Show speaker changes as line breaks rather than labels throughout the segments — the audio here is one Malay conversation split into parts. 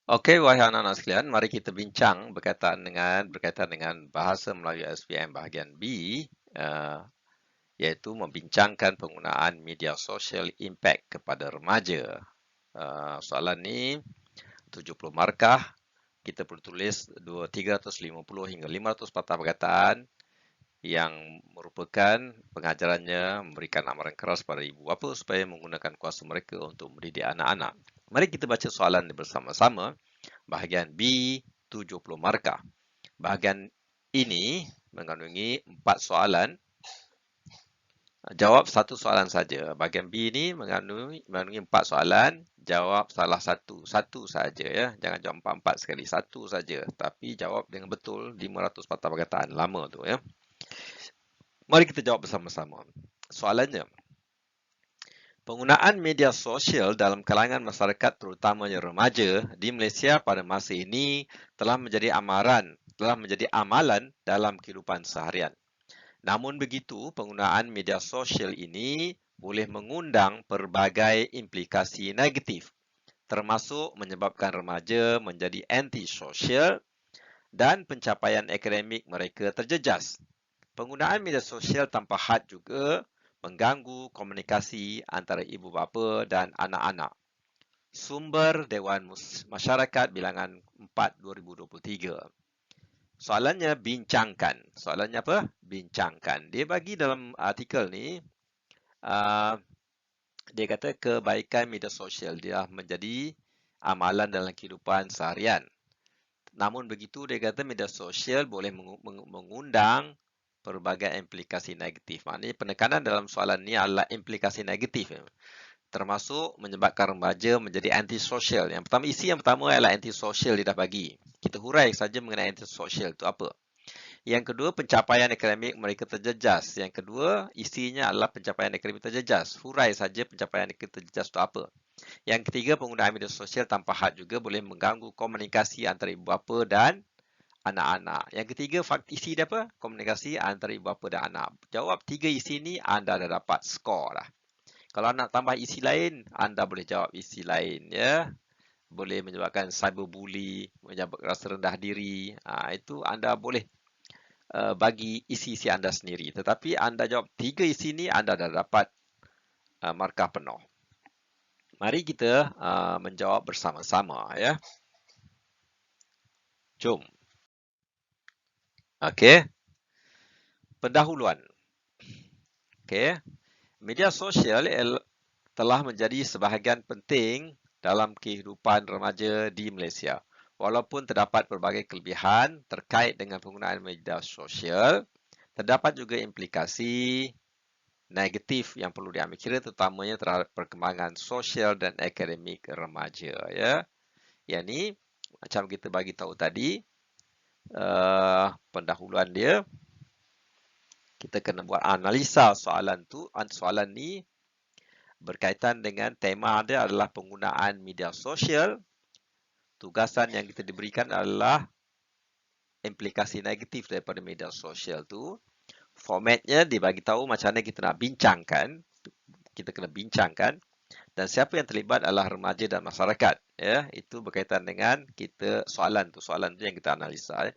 Okey, wahai anak-anak sekalian, mari kita bincang berkaitan dengan bahasa Melayu SPM bahagian B, uh, iaitu membincangkan penggunaan media sosial impact kepada remaja. Soalan ni 70 markah, kita perlu tulis 350 hingga 500 patah perkataan yang merupakan pengajarannya memberikan amaran keras pada ibu bapa supaya menggunakan kuasa mereka untuk mendidik anak-anak. Mari kita baca soalan bersama-sama. Bahagian B, 70 markah. Bahagian ini mengandungi 4 soalan. Jawab satu soalan saja. Bahagian B ini mengandungi 4 soalan. Jawab salah satu saja ya. Jangan jawab 4-4 sekali. Satu saja. Tapi jawab dengan betul 500 patah perkataan lama tu ya. Mari kita jawab bersama-sama. Soalannya, penggunaan media sosial dalam kalangan masyarakat terutamanya remaja di Malaysia pada masa ini telah menjadi amalan dalam kehidupan seharian. Namun begitu, penggunaan media sosial ini boleh mengundang pelbagai implikasi negatif, termasuk menyebabkan remaja menjadi antisosial dan pencapaian akademik mereka terjejas. Penggunaan media sosial tanpa had juga mengganggu komunikasi antara ibu bapa dan anak-anak. Sumber Dewan Masyarakat Bilangan 4 2023. Soalannya bincangkan. Soalannya apa? Bincangkan. Dia bagi dalam artikel ni, dia kata kebaikan media sosial dia menjadi amalan dalam kehidupan seharian. Namun begitu, dia kata media sosial boleh mengundang pelbagai implikasi negatif. Maknanya penekanan dalam soalan ni adalah implikasi negatif. Termasuk menyebabkan remaja menjadi antisosial. Isi yang pertama adalah antisosial dia dah bagi. Kita hurai saja mengenai antisosial itu apa. Yang kedua, pencapaian akademik mereka terjejas. Yang kedua, isinya adalah pencapaian akademik terjejas. Hurai saja pencapaian akademik terjejas itu apa. Yang ketiga, penggunaan media sosial tanpa had juga boleh mengganggu komunikasi antara ibu bapa dan anak-anak. Yang ketiga, isi dia apa? Komunikasi antara ibu bapa dan anak. Jawab 3 isi ni, anda dah dapat skor dah. Kalau nak tambah isi lain, anda boleh jawab isi lain ya. Boleh menyebabkan cyberbully, menyebabkan rasa rendah diri. Itu anda boleh bagi isi-isi anda sendiri. Tetapi anda jawab 3 isi ni, anda dah dapat markah penuh. Mari kita menjawab bersama-sama ya. Jom. Okey. Pendahuluan. Okey. Media sosial telah menjadi sebahagian penting dalam kehidupan remaja di Malaysia. Walaupun terdapat pelbagai kelebihan terkait dengan penggunaan media sosial, terdapat juga implikasi negatif yang perlu diambil kira terutamanya terhadap perkembangan sosial dan akademik remaja ya. Yang ni macam kita bagi tahu tadi, pendahuluan dia, kita kena buat analisa soalan ni berkaitan dengan tema dia adalah penggunaan media sosial. Tugasan yang kita diberikan adalah implikasi negatif daripada media sosial tu. Formatnya dibagi tahu macam mana kita nak bincangkan. Kita kena bincangkan. Dan siapa yang terlibat adalah remaja dan masyarakat. Ya, itu berkaitan dengan soalan tu yang kita analisa.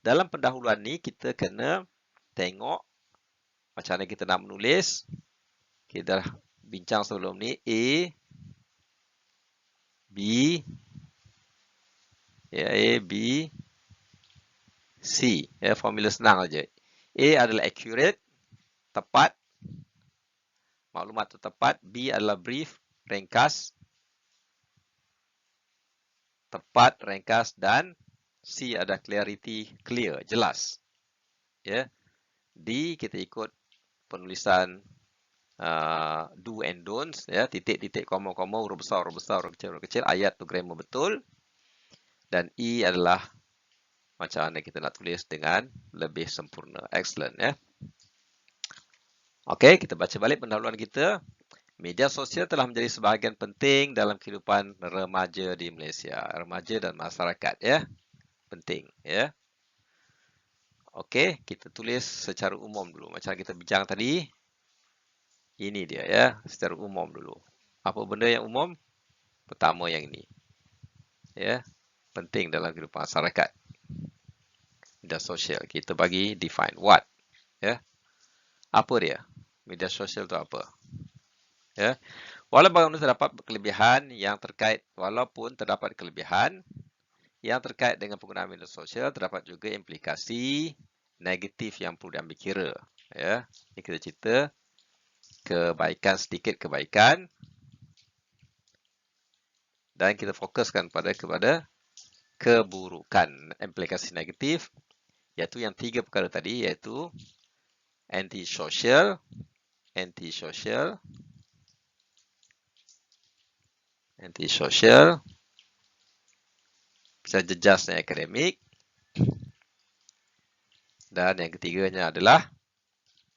Dalam pendahuluan ni kita kena tengok macam mana kita nak menulis. Kita dah bincang sebelum ni. A, B, C. Ya, formula senang aja. A adalah accurate, tepat. Maklumat itu tepat. B adalah brief, ringkas. Tepat, ringkas. Dan C ada clarity, clear, jelas. Ya. D kita ikut penulisan do and don'ts. Ya. Titik-titik, koma-koma, huruf besar, huruf kecil. Ayat tu grammar betul. Dan E adalah macam mana kita nak tulis dengan lebih sempurna. Excellent. Ya. Okey, kita baca balik pendahuluan kita. Media sosial telah menjadi sebahagian penting dalam kehidupan remaja di Malaysia. Remaja dan masyarakat, ya. Penting, ya. Okey, kita tulis secara umum dulu. Macam kita bincang tadi. Ini dia, ya. Secara umum dulu. Apa benda yang umum? Pertama yang ini. Ya. penting dalam kehidupan masyarakat. Media sosial, kita bagi define what, ya. Apa dia? Media sosial itu apa? Ya. Walaupun terdapat kelebihan yang terkait dengan penggunaan media sosial, terdapat juga implikasi negatif yang perlu diambil kira. Ya, ini kita cerita sedikit kebaikan, dan kita fokuskan kepada keburukan. Implikasi negatif, iaitu yang 3 perkara tadi, iaitu antisocial, bisa jejas dengan akademik, dan yang ketiganya adalah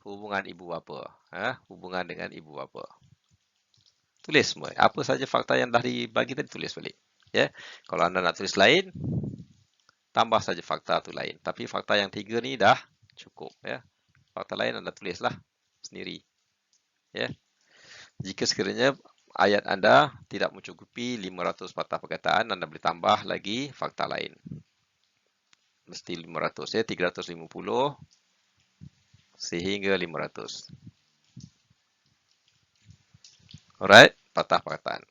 hubungan ibu bapa. Hubungan dengan ibu bapa. Tulis semua. Apa saja fakta yang dah dibagi tadi, tulis balik. Ya. Kalau anda nak tulis lain, tambah saja fakta tu lain. Tapi fakta yang 3 ni dah cukup. Ya. Fakta lain anda tulislah sendiri. Ya. Jika sekiranya ayat anda tidak mencukupi 500 patah perkataan, anda boleh tambah lagi fakta lain. Mesti 500, ya. 350 sehingga 500. Alright, patah perkataan.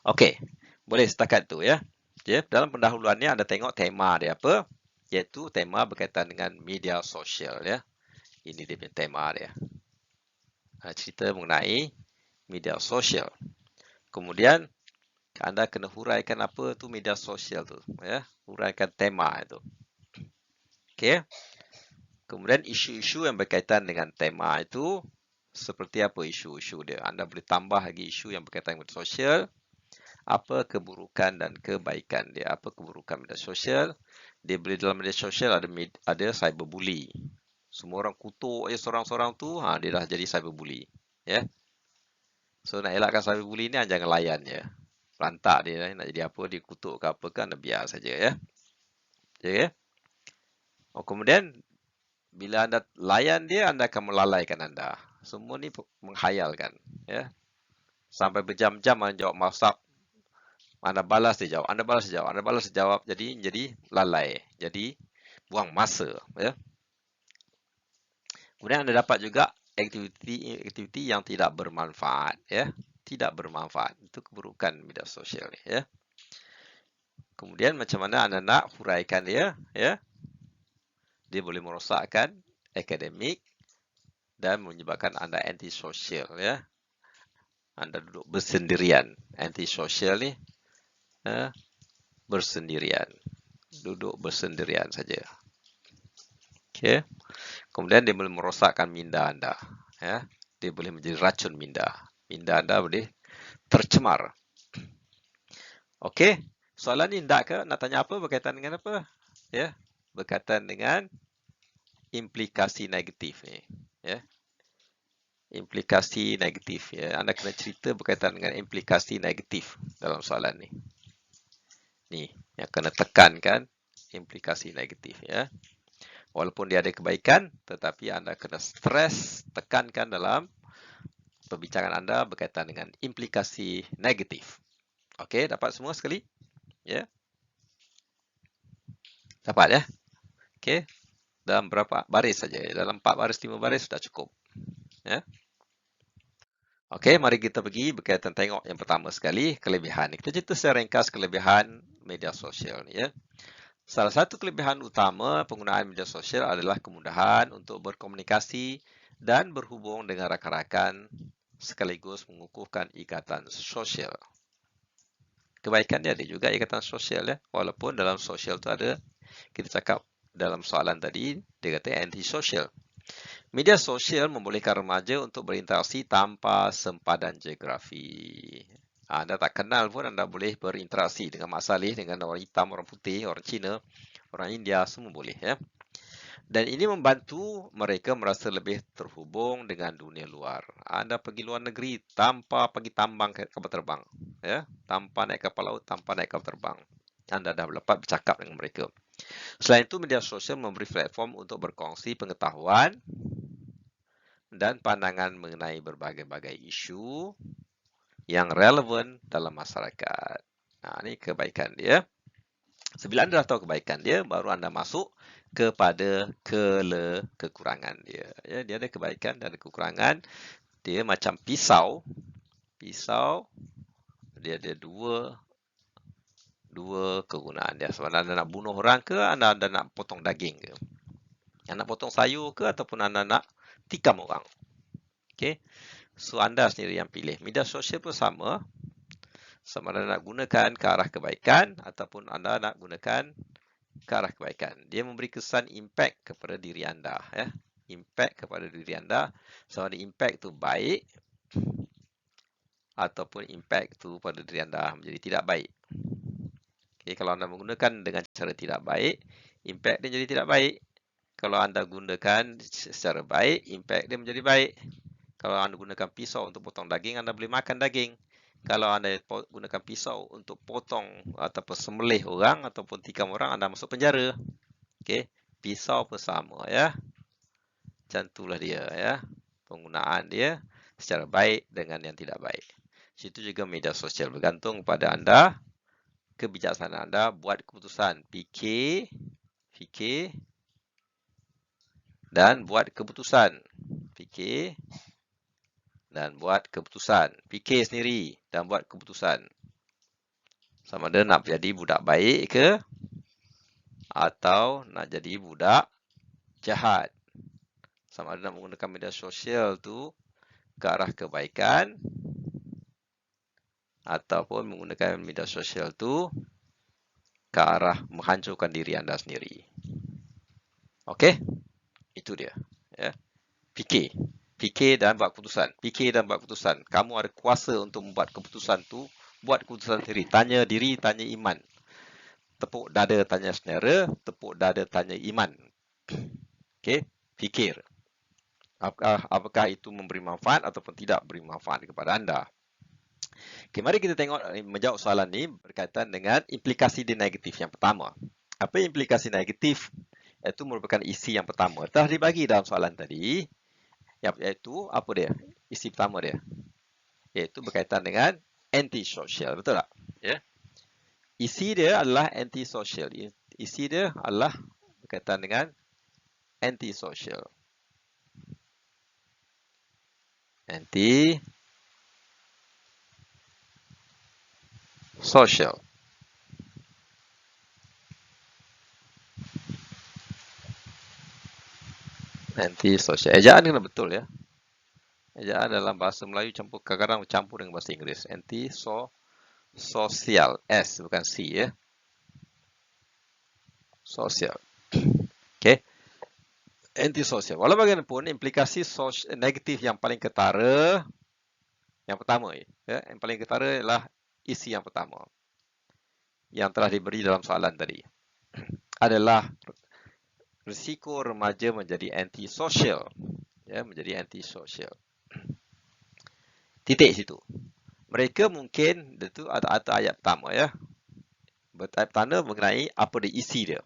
Okey, boleh setakat tu, ya. Okay. Dalam pendahuluannya anda tengok tema dia apa, iaitu tema berkaitan dengan media sosial, ya. Ini dia punya tema dia. Cerita mengenai media sosial. Kemudian anda kena huraikan apa tu media sosial tu, ya. Huraikan tema itu. Okey. Kemudian isu-isu yang berkaitan dengan tema itu, seperti apa isu-isu dia. Anda boleh tambah lagi isu yang berkaitan dengan media sosial. Apa keburukan dan kebaikan dia. Apa keburukan media sosial. Dia boleh dalam media sosial ada cyberbully. Semua orang kutuk je seorang-seorang tu, dia dah jadi cyberbully. Ya. So nak elakkan cyberbully ni, jangan layan je. Lantak dia, nak jadi apa, dia kutuk ke apa kan, biar saja, ya. Okay. Kemudian bila anda layan dia, anda akan melalaikan anda. Semua ni menghayalkan, ya. Sampai berjam-jam anda jawab WhatsApp, anda balas dia jawab, anda balas dia jawab, anda balas dia jawab, jadi lalai, jadi buang masa, ya. Kemudian anda dapat juga aktiviti yang tidak bermanfaat, ya. Tidak bermanfaat, itu keburukan media sosial ni, ya. Kemudian macam mana anda nak huraikan dia, ya. Dia boleh merosakkan akademik dan menyebabkan anda antisosial, ya. Anda duduk bersendirian. Antisosial ni, bersendirian. Duduk bersendirian saja. Okay. Kemudian dia boleh merosakkan minda anda. Ya. Dia boleh menjadi racun minda. Minda anda boleh tercemar. Okey. Soalan ni tak ke? Nak tanya apa? Berkaitan dengan apa? Ya. Berkaitan dengan implikasi negatif ni. Ya. Implikasi negatif. Ya. Anda kena cerita berkaitan dengan implikasi negatif dalam soalan ni. Ni yang kena tekankan, implikasi negatif, ya. Walaupun dia ada kebaikan, tetapi anda kena stres, tekankan dalam perbincangan anda berkaitan dengan implikasi negatif. Okey, dapat semua sekali? Ya. Dapat, ya. Okey. Dalam berapa baris saja? Dalam 4 baris, 5 baris sudah cukup. Ya. Okey, mari kita pergi berkaitan tengok yang pertama sekali, kelebihan. Kita cerita secara ringkas kelebihan media sosial ni, ya. Salah satu kelebihan utama penggunaan media sosial adalah kemudahan untuk berkomunikasi dan berhubung dengan rakan-rakan sekaligus mengukuhkan ikatan sosial. Kebaikan dia ada juga ikatan sosial, ya. Walaupun dalam sosial tu ada, kita cakap dalam soalan tadi, dia kata anti-sosial. Media sosial membolehkan remaja untuk berinteraksi tanpa sempadan geografi. Anda tak kenal pun anda boleh berinteraksi dengan Mak Saleh, dengan orang hitam, orang putih, orang Cina, orang India, semua boleh, ya. Dan ini membantu mereka merasa lebih terhubung dengan dunia luar. Anda pergi luar negeri tanpa pergi tambang kapal terbang, ya, tanpa naik kapal laut, tanpa naik kapal terbang. Anda dah dapat bercakap dengan mereka. Selain itu, media sosial memberi platform untuk berkongsi pengetahuan dan pandangan mengenai berbagai-bagai isu yang relevan dalam masyarakat. Ini kebaikan dia. Bila anda dah tahu kebaikan dia, baru anda masuk kepada kekurangan dia. Ya, dia ada kebaikan dan ada kekurangan. Dia macam pisau. Pisau, dia ada dua kegunaan dia. Sebab anda nak bunuh orang ke, anda nak potong daging ke? Anda nak potong sayur ke, ataupun anda nak tikam orang? Okay. So, anda sendiri yang pilih. Media sosial pun sama. Sama ada nak gunakan ke arah kebaikan ataupun anda nak gunakan ke arah kebaikan. Dia memberi kesan impact kepada diri anda. Ya. Impact kepada diri anda. Sama ada impact tu baik ataupun impact tu pada diri anda menjadi tidak baik. Okay, kalau anda menggunakan dengan cara tidak baik, impact dia jadi tidak baik. Kalau anda gunakan secara baik, impact dia menjadi baik. Kalau anda gunakan pisau untuk potong daging, anda boleh makan daging. Kalau anda gunakan pisau untuk potong ataupun sembelih orang ataupun tikam orang, anda masuk penjara. Okey, pisau pun sama ya. Macam itulah dia ya. Penggunaan dia secara baik dengan yang tidak baik. Situ juga media sosial bergantung pada anda, kebijaksanaan anda buat keputusan, fikir dan buat keputusan. Fikir dan buat keputusan. Fikir sendiri dan buat keputusan. Sama ada nak jadi budak baik ke atau nak jadi budak jahat. Sama ada nak menggunakan media sosial tu ke arah kebaikan ataupun menggunakan media sosial tu ke arah menghancurkan diri anda sendiri. Okey? Itu dia. Ya. Fikir. Fikir dan buat keputusan. Fikir dan buat keputusan. Kamu ada kuasa untuk membuat keputusan tu. Buat keputusan sendiri. Tanya diri, tanya iman. Tepuk dada, tanya selera. Tepuk dada, tanya iman. Okey? Fikir. Apakah itu memberi manfaat ataupun tidak beri manfaat kepada anda. Okay, mari kita tengok menjawab soalan ni berkaitan dengan implikasi dia negatif yang pertama. Apa implikasi negatif? Itu merupakan isi yang pertama. Telah dibagi dalam soalan tadi. Iaitu apa dia? Isi pertama dia. Iaitu berkaitan dengan anti-social. Betul tak? Ya. Isi dia adalah anti-social. Isi dia adalah berkaitan dengan anti-social. Anti-social. Anti-social. Ejaan kena betul ya. Ejaan dalam bahasa Melayu kadang-kadang bercampur dengan bahasa Inggeris. Anti-social. S bukan C ya. Social. Okay. Anti-social. Walau bagaimanapun, implikasi negatif yang paling ketara, yang pertama ya, yang paling ketara adalah isi yang pertama. Yang telah diberi dalam soalan tadi. Adalah risiko remaja menjadi anti-social. Ya, menjadi anti-social. Titik situ. Mereka mungkin itu ada ayat pertama ya. Ayat pertama mengenai apa dia isi dia.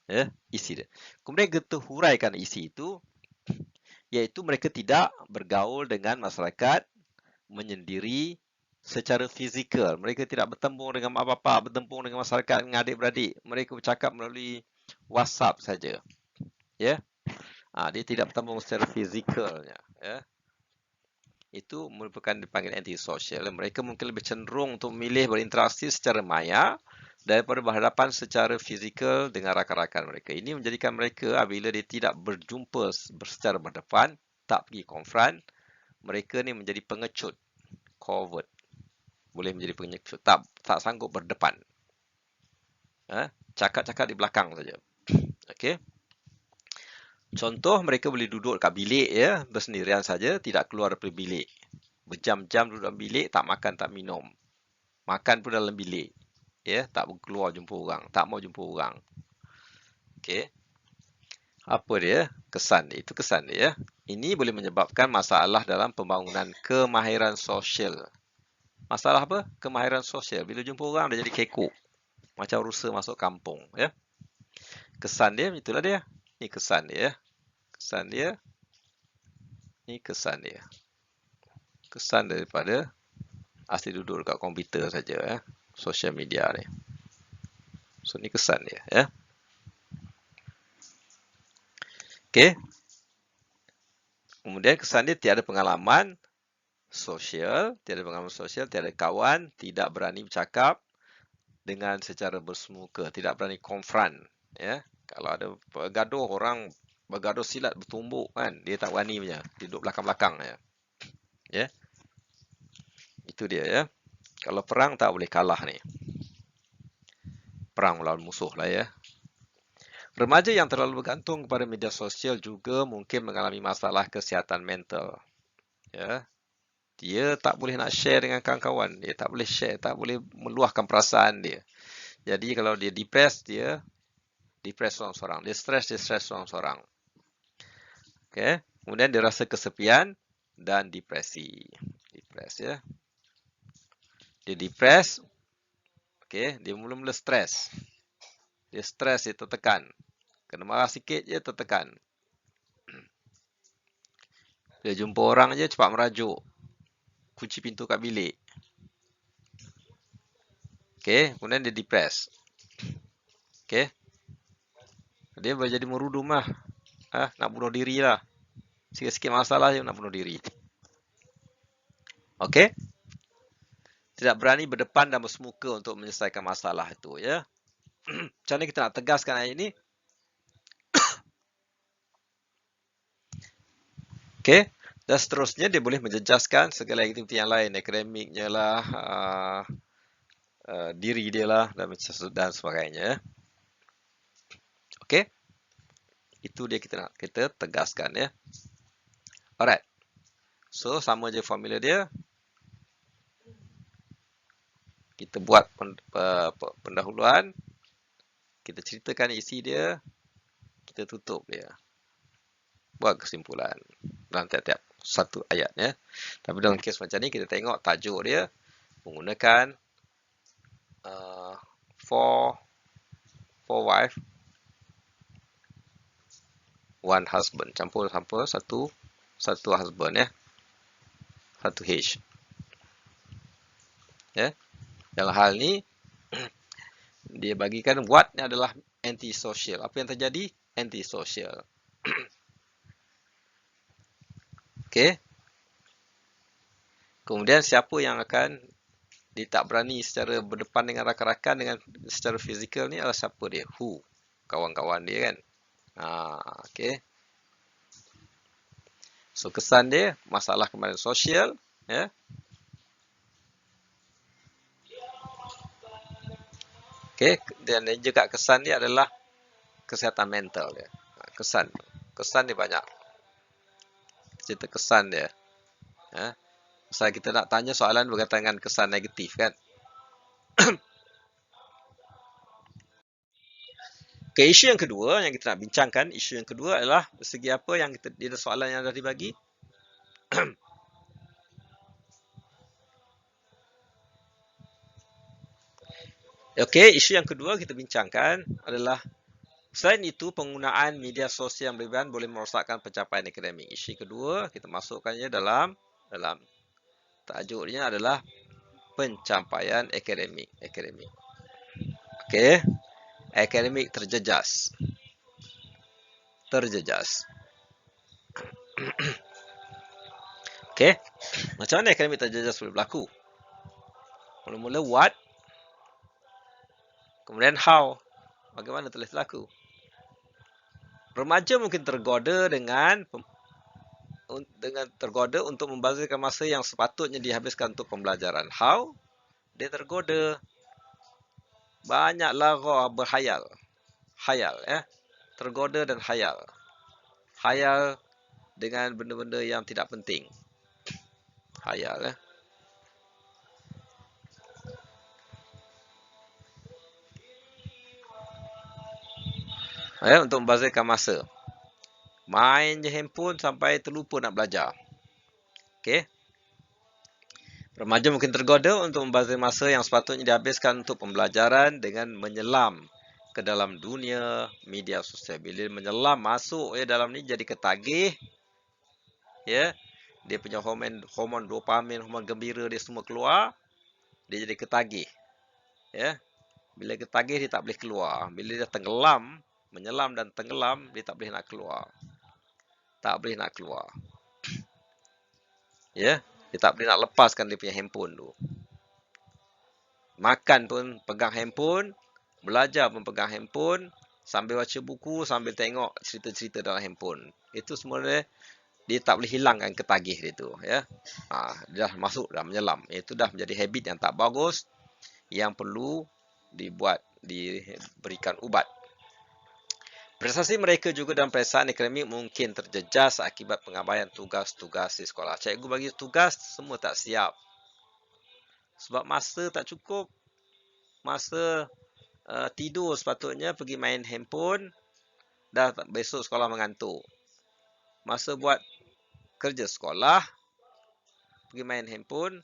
Ya, isi dia. Kemudian kita huraikan isi itu, iaitu mereka tidak bergaul dengan masyarakat menyendiri secara fizikal. Mereka tidak bertembung dengan mak bapak, bertembung dengan masyarakat, dengan adik-beradik. Mereka bercakap melalui WhatsApp saja. Ya. Dia tidak bertembung secara fizikalnya. Ya. Itu merupakan dipanggil anti-social. Mereka mungkin lebih cenderung untuk memilih berinteraksi secara maya daripada berhadapan secara fizikal dengan rakan-rakan mereka. Ini menjadikan mereka apabila dia tidak berjumpa secara berdepan, tak pergi konfront, mereka ni menjadi pengecut, covert. Boleh menjadi pengecut, tak sanggup berdepan. Cakap-cakap di belakang saja. Okey. Contoh, mereka boleh duduk kat bilik ya, bersendirian saja, tidak keluar dari bilik. Berjam-jam duduk dalam bilik, tak makan, tak minum. Makan pun dalam bilik. Ya, tak keluar jumpa orang, tak mau jumpa orang. Okey. Apa dia? Kesan dia. Itu kesan dia ya. Ini boleh menyebabkan masalah dalam pembangunan kemahiran sosial. Masalah apa? Kemahiran sosial. Bila jumpa orang, dia jadi kekok. Macam rusa masuk kampung ya. Kesan dia, itulah dia. Ini kesan dia. Kesan dia. Ini kesan dia. Kesan daripada asli duduk dekat komputer saja. sosial media ni. So ni kesan dia, ya. Okey. Kemudian kesan dia tiada pengalaman sosial, tiada kawan, tidak berani bercakap dengan secara bersemuka, tidak berani confront, ya. Kalau ada bergaduh, orang bergaduh silat bertumbuk kan, dia tak berani punya, duduk belakang-belakang ya. Ya. Itu dia ya. Kalau perang tak boleh kalah ni. Perang melawan musuh lah ya. Remaja yang terlalu bergantung kepada media sosial juga mungkin mengalami masalah kesihatan mental. Ya. Dia tak boleh nak share dengan kawan-kawan. Dia tak boleh share, tak boleh meluahkan perasaan dia. Jadi kalau dia depres seorang-seorang. Dia stres seorang-seorang. Okay. Kemudian dia rasa kesepian dan depresi. Depres ya. Dia depres. Okay. Dia mula-mula stres. Dia stres, dia tertekan. Kena marah sikit je tertekan. Dia jumpa orang je cepat merajuk. Kunci pintu kat bilik. Okay. Kemudian dia depres. Okay. Dia jadi merudum lah. Nak bunuh diri lah. Sikit-sikit masalah je nak bunuh diri. Okay. Tidak berani berdepan dan bersemuka untuk menyelesaikan masalah itu. Ya. Macam mana kita nak tegaskan ayat ini? Okay. Dan seterusnya dia boleh menjejaskan segala aktiviti yang lain. Akademiknya lah. Diri dia lah. Dan sebagainya. Okay. Itu dia kita tegaskan ya. Alright. So, sama je formula dia. Kita buat pendahuluan. Kita ceritakan isi dia. Kita tutup dia. Buat kesimpulan. Dalam tiap-tiap satu ayat ya. Tapi dalam kes macam ni, kita tengok tajuk dia. Menggunakan four wife, one husband. Campur-campur satu husband ya. Satu H. Ya. Dalam hal ni dia bagikan what ni adalah anti-social. Apa yang terjadi? Anti-social. Okey. Kemudian siapa yang akan dia tak berani secara berdepan dengan rakan-rakan dengan secara fizikal ni adalah siapa dia? Who? Kawan-kawan dia kan. Okey. So kesan dia masalah kemahiran sosial ya. Okey, dan juga kesan dia adalah kesihatan mental dia. Kesan dia banyak. Cerita kesan dia. Ya. Pasal kita nak tanya soalan berkaitan dengan kesan negatif kan. Okay, isu yang kedua yang kita nak bincangkan, isu yang kedua adalah segi apa yang dia soalan yang dah dibagi. Okey, isu yang kedua kita bincangkan adalah selain itu penggunaan media sosial yang berlebihan boleh merosakkan pencapaian akademik. Isu kedua kita masukkannya dalam tajuknya adalah pencapaian akademik. Okey. Akademik terjejas. Okey. Macam mana akademik terjejas boleh berlaku? Mula-mula what? Kemudian how? Bagaimana telah berlaku? Remaja mungkin tergoda untuk membazirkan masa yang sepatutnya dihabiskan untuk pembelajaran. How? Dia tergoda. Banyaklah roh berhayal. Hayal ya. Tergoda dan hayal. Hayal dengan benda-benda yang tidak penting. Hayal ya. Untuk membazirkan masa. Main je handphone sampai terlupa nak belajar. Okey. Remaja mungkin tergoda untuk membazir masa yang sepatutnya dihabiskan untuk pembelajaran dengan menyelam ke dalam dunia media sosial. Bila menyelam masuk dalam ni jadi ketagih. Ya. Dia punya hormon dopamin, hormon gembira dia semua keluar. Dia jadi ketagih. Ya, bila ketagih dia tak boleh keluar. Bila dia tenggelam, menyelam dan tenggelam, dia tak boleh nak keluar. Tak boleh nak keluar. Ya, dia tak boleh nak lepaskan dia punya handphone tu. Makan pun pegang handphone, belajar pun pegang handphone, sambil baca buku, sambil tengok cerita-cerita dalam handphone. Itu sebenarnya dia tak boleh hilangkan ketagih dia tu, ya. Dia dah masuk dah menyelam. Itu dah menjadi habit yang tak bagus yang perlu diberikan ubat. Prestasi mereka juga dalam peperiksaan akademik mungkin terjejas akibat pengabaian tugas-tugas di sekolah. Cikgu bagi tugas, semua tak siap. Sebab masa tak cukup. Masa tidur sepatutnya pergi main handphone, dah besok sekolah mengantuk. Masa buat kerja sekolah, pergi main handphone,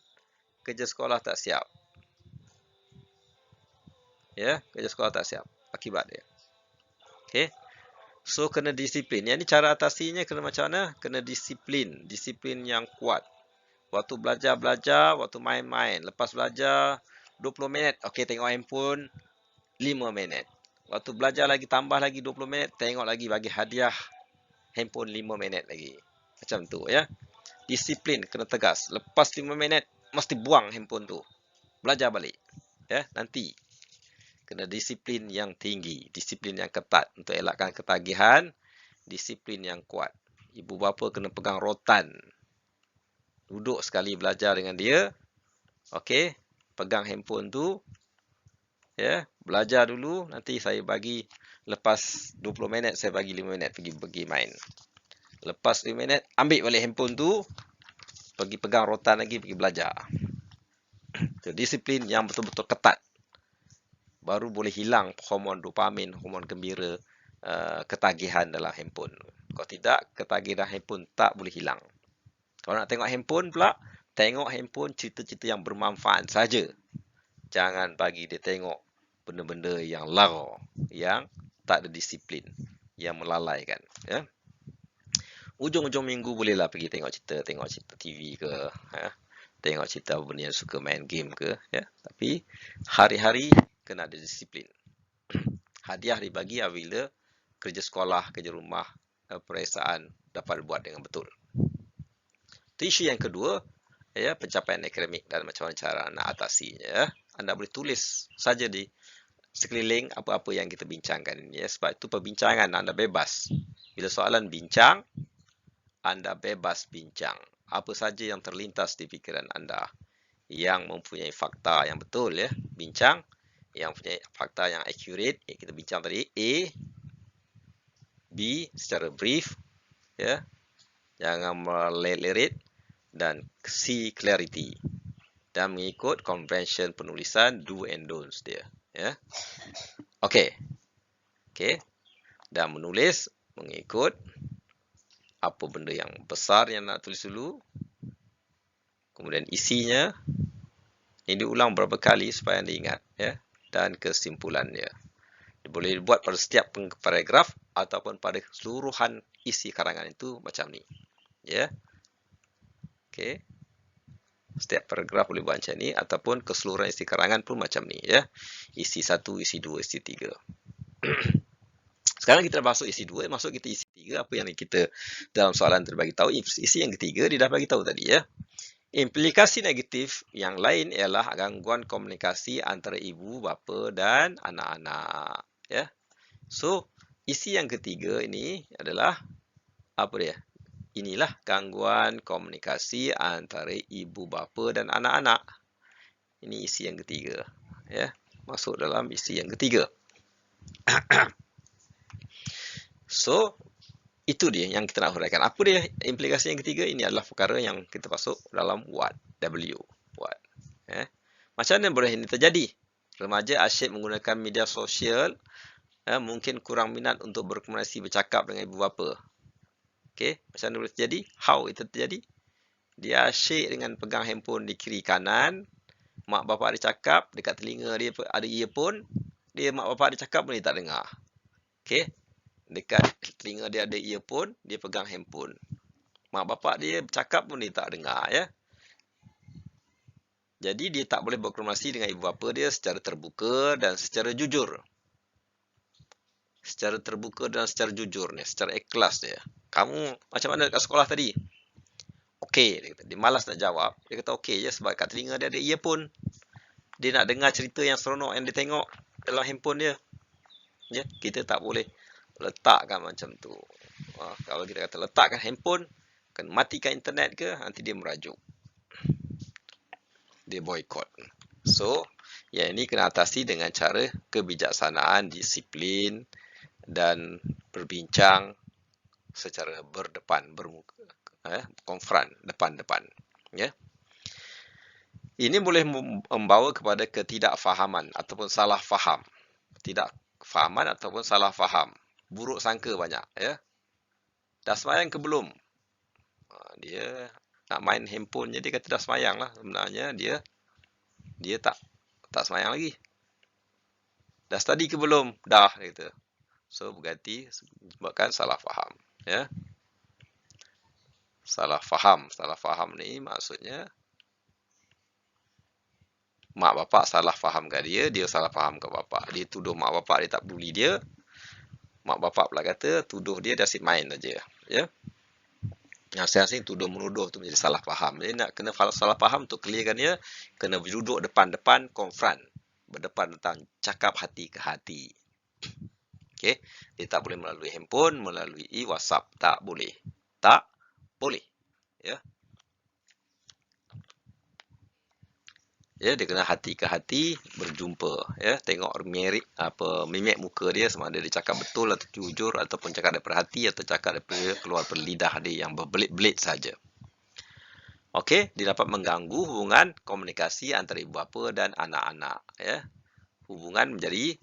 kerja sekolah tak siap. Ya, kerja sekolah tak siap. Akibat dia. Okey. So, kena disiplin. Yang ni cara atasinya kena macam mana? Kena disiplin. Disiplin yang kuat. Waktu belajar, waktu main-main. Lepas belajar, 20 minit. Okey, tengok handphone, 5 minit. Waktu belajar lagi, tambah lagi 20 minit. Tengok lagi, bagi hadiah handphone 5 minit lagi. Macam tu, ya. Disiplin, kena tegas. Lepas 5 minit, mesti buang handphone tu. Belajar balik. Ya, nanti. Kena disiplin yang tinggi, disiplin yang ketat untuk elakkan ketagihan, disiplin yang kuat. Ibu bapa kena pegang rotan. Duduk sekali belajar dengan dia. Okey, pegang handphone tu. Ya, belajar dulu, nanti saya bagi lepas 20 minit saya bagi 5 minit pergi main. Lepas 5 minit ambil balik handphone tu, pergi pegang rotan lagi pergi belajar. Disiplin yang betul-betul ketat. Baru boleh hilang hormon dopamin, hormon gembira, ketagihan dalam handphone. Kalau tidak, ketagihan handphone tak boleh hilang. Kalau nak tengok handphone pula, tengok handphone cerita-cerita yang bermanfaat saja. Jangan bagi dia tengok benda-benda yang lara, yang tak ada disiplin, yang melalaikan. Ya. Ujung-ujung minggu bolehlah pergi tengok cerita TV ke, ya. Tengok cerita benda yang suka main game ke, ya. Tapi hari-hari kena ada disiplin. Hadiah dibagi apabila kerja sekolah, kerja rumah, peperiksaan dapat buat dengan betul. Itu isu yang kedua, ya, pencapaian akademik dan macam mana cara nak atasinya. Ya. Anda boleh tulis saja di sekeliling apa-apa yang kita bincangkan ini. Ya. Sebab itu perbincangan anda bebas. Bila soalan bincang, anda bebas bincang. Apa saja yang terlintas di fikiran anda yang mempunyai fakta yang betul, ya, bincang. Yang mempunyai fakta yang accurate, kita bincang tadi A, B secara brief, ya, jangan melilit, dan C clarity, dan mengikut convention penulisan do and don'ts dia, ya. Okey, dan menulis mengikut apa benda yang besar yang nak tulis dulu, kemudian isinya ini diulang beberapa kali supaya anda ingat, ya, dan kesimpulannya. Boleh dibuat pada setiap paragraf ataupun pada keseluruhan isi karangan itu macam ni, ya. Okey. Setiap paragraf boleh buat macam ni ataupun keseluruhan isi karangan pun macam ni, ya. Isi 1, isi 2, isi 3. Sekarang kita dah masuk isi 2, masuk kita isi 3. Apa yang kita dalam soalan terbagi tahu, isi yang ketiga dia dah bagi tahu tadi, ya. Implikasi negatif yang lain ialah gangguan komunikasi antara ibu, bapa dan anak-anak, ya. So, isi yang ketiga ini adalah apa dia? Inilah gangguan komunikasi antara ibu bapa dan anak-anak. Ini isi yang ketiga, ya. Masuk dalam isi yang ketiga. So, itu dia yang kita nak huraikan. Apa dia implikasi yang ketiga? Ini adalah perkara yang kita masuk dalam what? W. What? Ya. Macam mana boleh ini terjadi? Remaja asyik menggunakan media sosial, mungkin kurang minat untuk berkomunikasi bercakap dengan ibu bapa. Okey, macam mana boleh terjadi? How itu terjadi? Dia asyik dengan pegang handphone di kiri kanan. Mak bapak dia cakap, dekat telinga dia ada earphone. Mak bapak dia cakap pun dia tak dengar. Okey, dekat telinga dia ada earphone, dia pegang handphone. Mak bapak dia cakap pun dia tak dengar, ya. Jadi dia tak boleh berkomunikasi dengan ibu bapa dia secara terbuka dan secara jujur. Secara terbuka dan secara jujur ni, secara ikhlas dia. Kamu macam mana kat sekolah tadi? Okey, dia kata. Dia malas nak jawab. Dia kata okey je sebab kat telinga dia ada earphone. Dia nak dengar cerita yang seronok yang dia tengok dalam handphone dia. Ya, kita tak boleh letakkan macam tu. Kalau kita kata letakkan handphone, kena matikan internet ke, nanti dia merajuk. Dia boycott. So, yang ini kena atasi dengan cara kebijaksanaan, disiplin dan berbincang secara berdepan, bermuka, konfront, depan-depan. Ya. Ini boleh membawa kepada ketidakfahaman ataupun salah faham. Tidakfahaman ataupun salah faham. Buruk sangka banyak. Ya. Dah semayang ke belum? Dia nak main handphone je, dia kata dah semayang lah. Sebenarnya dia tak semayang lagi. Dah study ke belum? Dah, dia kata. So, berarti sebabkan salah faham. Ya. Salah faham. Salah faham ni maksudnya mak bapak salah faham kat dia, dia salah faham kat bapak. Dia tuduh mak bapak dia tak peduli dia. Mak bapak pula kata tuduh dia dah asyik main saja. Ya. Asing-asing tuduh menuduh tu menjadi salah faham. Jadi nak kena salah faham untuk clearkan dia, kena duduk depan-depan, konfront. Berdepan tentang cakap hati ke hati. Okey, dia tak boleh melalui handphone, melalui WhatsApp, tak boleh. Tak boleh. Ya. Ya, dia kena hati ke hati berjumpa, ya, tengok mimik muka dia sama ada dia cakap betul atau jujur ataupun cakap daripada hati atau cakap daripada keluar lidah dia yang berbelit-belit saja. Okey, dia dapat mengganggu hubungan komunikasi antara ibu bapa dan anak-anak, ya. Hubungan menjadi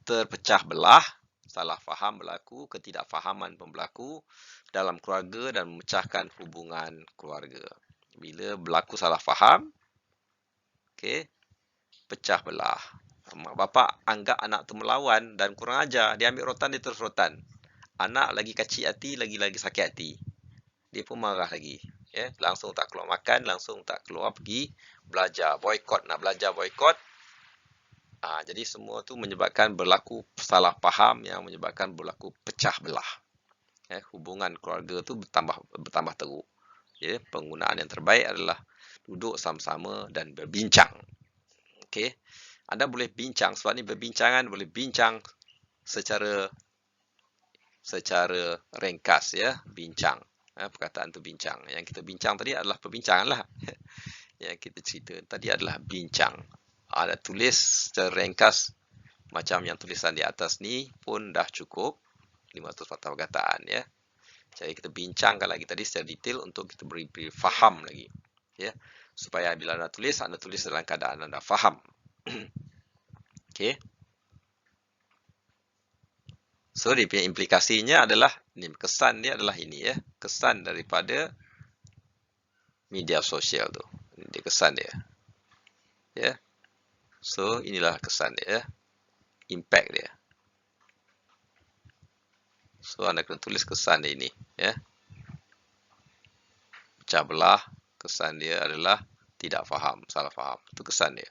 terpecah belah, salah faham berlaku, ketidakfahaman pun berlaku dalam keluarga dan memecahkan hubungan keluarga. Bila berlaku salah faham, okey, pecah belah. Mak bapak anggap anak tu melawan dan kurang ajar. Dia ambil rotan, dia terus rotan. Anak lagi kacik hati, lagi sakit hati. Dia pun marah lagi. Ya, langsung tak keluar makan, langsung tak keluar pergi belajar. Boycott, nak belajar boycott. Jadi semua tu menyebabkan berlaku salah faham yang menyebabkan berlaku pecah belah. Ya, hubungan keluarga tu bertambah teruk. Ya, penggunaan yang terbaik adalah duduk sama-sama dan berbincang. Okey. Anda boleh bincang, sebab ni berbincangan boleh bincang secara ringkas, ya, bincang. Perkataan tu bincang. Yang kita bincang tadi adalah perbincangan lah. Yang kita cerita tadi adalah bincang. Ada tulis secara ringkas macam yang tulisan di atas ni pun dah cukup 500 patah perkataan, ya. Jadi kita bincangkan lagi tadi secara detail untuk kita beri faham lagi, ya. Supaya bila anda tulis dalam keadaan anda faham. Okey. So, dia punya implikasinya adalah, kesan dia adalah ini, ya. Kesan daripada media sosial tu. Ini kesan dia. Ya. So, inilah kesan dia, ya. Impact dia. So, anda kena tulis kesan dia ini, ya. Pecah belah, kesan dia adalah tidak faham, salah faham. Itu kesan dia.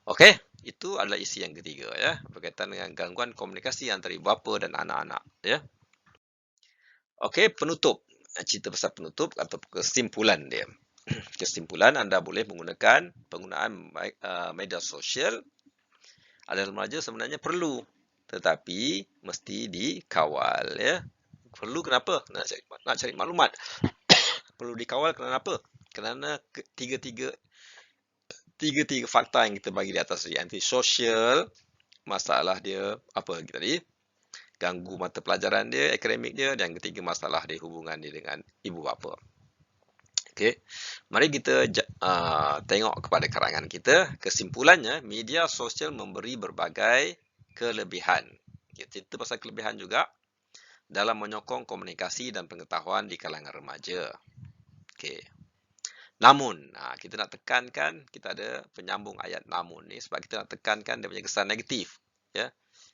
Okey, itu adalah isi yang ketiga, ya, berkaitan dengan gangguan komunikasi antara ibu bapa dan anak-anak, ya. Okey, penutup. Cerita pasal penutup atau kesimpulan dia. Kesimpulan, anda boleh menggunakan penggunaan media sosial adalah remaja sebenarnya perlu, tetapi mesti dikawal, ya. Perlu kenapa? Nak cari maklumat. Perlu dikawal kenapa? Kerana tiga-tiga fakta yang kita bagi di atas tadi. Antisosial, masalah dia apa lagi tadi? Ganggu mata pelajaran dia, akademik dia, dan ketiga masalah dia hubungan dia dengan ibu bapa. Okey. Mari kita tengok kepada karangan kita. Kesimpulannya, media sosial memberi berbagai kelebihan. Kita cerita pasal kelebihan juga dalam menyokong komunikasi dan pengetahuan di kalangan remaja. Okey. Namun, kita nak tekankan, kita ada penyambung ayat namun ni sebab kita nak tekankan dia punya kesan negatif, ya.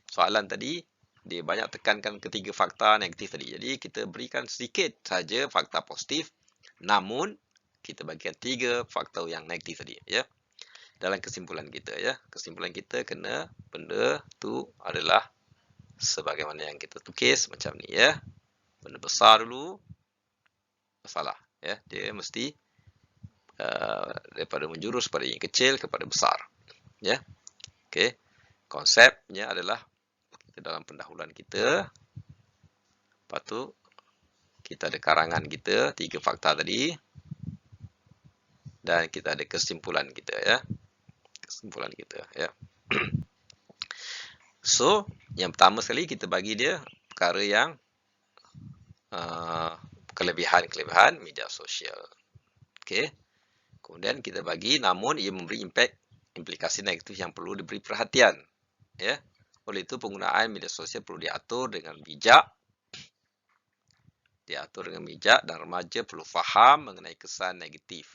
Soalan tadi dia banyak tekankan ketiga fakta negatif tadi. Jadi kita berikan sedikit saja fakta positif. Namun kita bagikan 3 faktor yang negatif tadi, ya. Dalam kesimpulan kita, ya. Kesimpulan kita kena benda tu adalah sebagaimana yang kita tukis macam ni, ya. Benda besar dulu, masalah, ya. Dia mesti daripada menjurus pada yang kecil kepada besar, ya. Okey. Konsepnya adalah kita dalam pendahuluan kita, lepas tu kita ada karangan kita 3 fakta tadi, dan kita ada kesimpulan kita, ya. Kesimpulan kita, ya. So, yang pertama sekali kita bagi dia perkara yang kelebihan-kelebihan media sosial. Okey. Kemudian kita bagi, namun ia memberi implikasi negatif yang perlu diberi perhatian, ya. Oleh itu penggunaan media sosial perlu diatur dengan bijak. Dan remaja perlu faham mengenai kesan negatif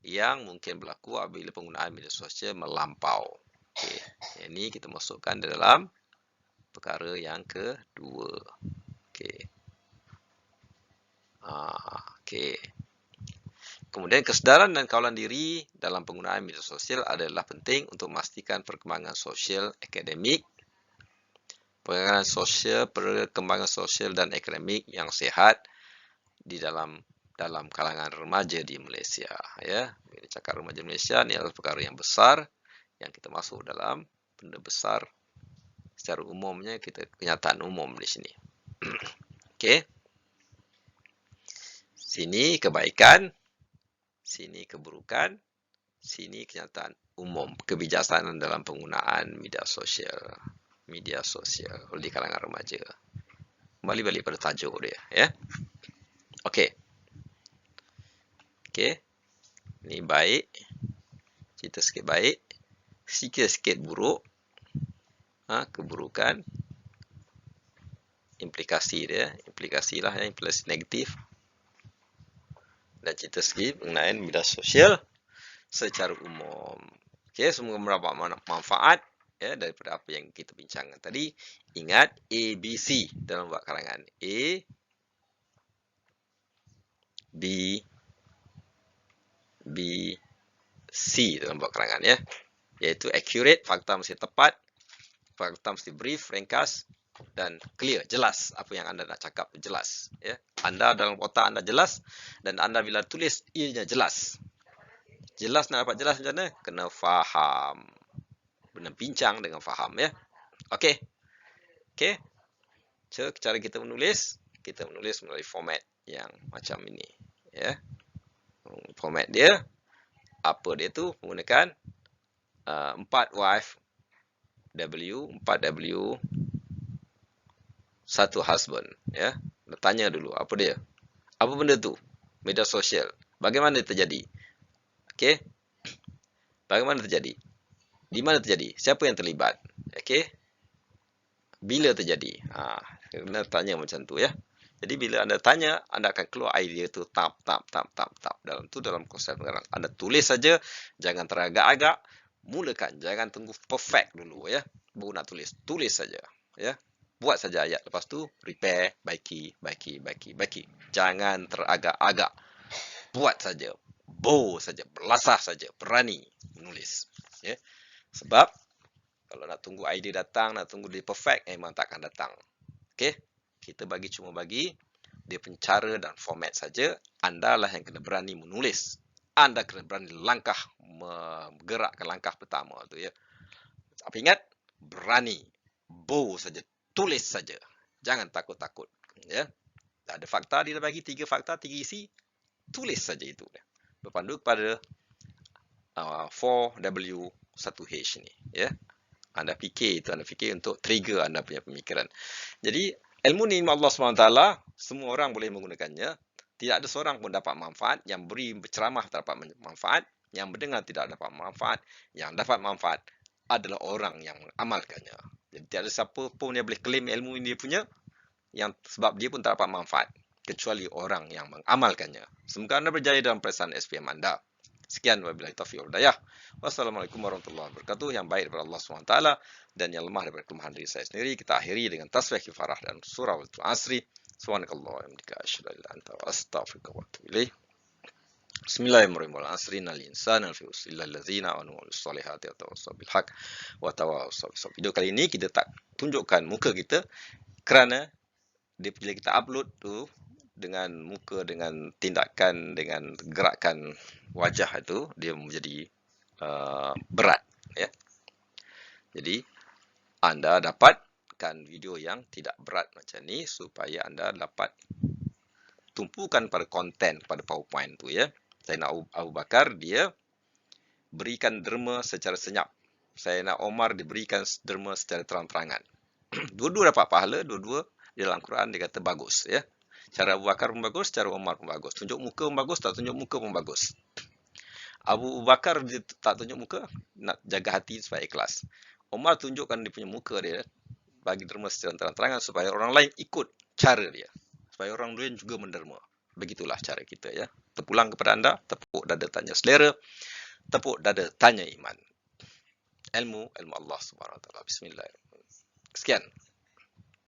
yang mungkin berlaku apabila penggunaan media sosial melampau. Okey. Ini kita masukkan dalam perkara yang kedua. Okey. Okey. Kemudian kesedaran dan kawalan diri dalam penggunaan media sosial adalah penting untuk memastikan perkembangan sosial, akademik, perkembangan sosial dan akademik yang sihat di dalam kalangan remaja di Malaysia, ya. Bila cakap remaja Malaysia ni adalah perkara yang besar yang kita masuk dalam benda besar secara umumnya, kita kenyataan umum di sini. Okey. Sini kebaikan, sini keburukan, sini kenyataan umum kebijaksanaan dalam penggunaan media sosial di kalangan remaja. Kembali balik pada tajuk dia, ya. Okey. Okey. Ini baik. Cerita sikit baik. Sikit-sikit buruk. Keburukan. Implikasi dia. Implikasi negatif. Dan cerita sikit mengenai media sosial secara umum. Okey, semoga mendapat manfaat, ya, daripada apa yang kita bincangkan tadi. Ingat ABC dalam buat karangan. A, B, C dalam buat karangan, ya. Iaitu accurate, fakta mesti tepat, fakta mesti brief, ringkas dan clear, jelas apa yang anda nak cakap, jelas, ya. Anda dalam otak anda jelas, dan anda bila tulis ianya jelas. Jelas, nak dapat jelas macam mana? Kena faham. Benda bincang dengan faham, ya. Okey. Okey. So, cara kita menulis melalui format yang macam ini, ya. Format dia, apa dia tu, menggunakan 4W, 1 husband, ya. Tanya dulu, apa dia? Apa benda tu? Media sosial. Bagaimana terjadi? Okey. Bagaimana terjadi? Di mana terjadi? Siapa yang terlibat? Okey. Bila terjadi? Kena tanya macam tu, ya. Jadi bila anda tanya, anda akan keluar idea tu tap. Dalam konsep pengarang. Anda tulis saja, jangan teragak-agak. Mulakan, jangan tunggu perfect dulu, ya. Baru nak tulis. Tulis saja, ya. Buat saja ayat, lepas tu repair, baiki. Jangan teragak-agak. Buat saja. Bold saja, belasah saja, berani menulis, ya. Sebab kalau nak tunggu idea datang, nak tunggu dia perfect, memang takkan datang. Okey, kita cuma bagi dia pencara dan format saja. Anda lah yang kena berani menulis. Anda kena berani menggerakkan langkah pertama tu, ya. Apa ingat? Berani, bold saja, tulis saja. Jangan takut-takut, ya. Ada fakta dia bagi 3 fakta, 3 isi, tulis saja itu. Berpandu kepada 4W 1H ni, ya. Anda fikir untuk trigger anda punya pemikiran. Jadi ilmu ni Allah SWT, semua orang boleh menggunakannya. Tidak ada seorang pun dapat manfaat. Yang beri berceramah dapat manfaat, yang mendengar tidak dapat manfaat. Yang dapat manfaat adalah orang yang mengamalkannya. Jadi tidak ada siapa pun yang boleh claim ilmu ini dia punya, sebab dia pun tak dapat manfaat kecuali orang yang mengamalkannya. Semoga anda berjaya dalam pelisanan SPM anda. Sekian, wabillahi taufiq wal hidayah. Wassalamualaikum warahmatullahi wabarakatuh. Yang baik daripada Allah SWT dan yang lemah daripada kelemahan diri saya sendiri. Kita akhiri dengan tasbih kifarah dan surah Al-Asri. Subhanakallah wa bihamdika asyhadu an la ilaha illa anta astaghfiruka wa atubu ilaik. Bismillahirrahmanirrahim. Asrina al-insana fi usril ladzina amanu wa sholihati wa tawassaw bil haq wa tawassaw bis sabr. Video kali ini kita tak tunjukkan muka kita kerana bila kita upload tu dengan muka, dengan tindakan, dengan gerakan wajah itu dia menjadi berat, ya. Jadi anda dapatkan video yang tidak berat macam ni supaya anda dapat tumpukan pada konten pada PowerPoint tu, ya. Sayyidina Abu Bakar dia berikan derma secara senyap. Sayyidina Omar diberikan derma secara terang-terangan. Dua-dua dapat pahala, dua-dua di dalam Quran dia kata bagus, ya. Cara Abu Bakar pun bagus, cara Omar pun bagus. Tunjuk muka pun bagus, tak tunjuk muka pun bagus. Abu Bakar dia tak tunjuk muka, nak jaga hati supaya ikhlas. Omar tunjukkan dia punya muka dia, bagi derma secara terang-terangan supaya orang lain ikut cara dia. Supaya orang lain juga menderma. Begitulah cara kita, ya. Terpulang kepada anda, tepuk dada tanya selera, tepuk dada tanya iman. Ilmu Allah Subhanahu Wa Taala. Bismillahirrahmanirrahim. Sekian.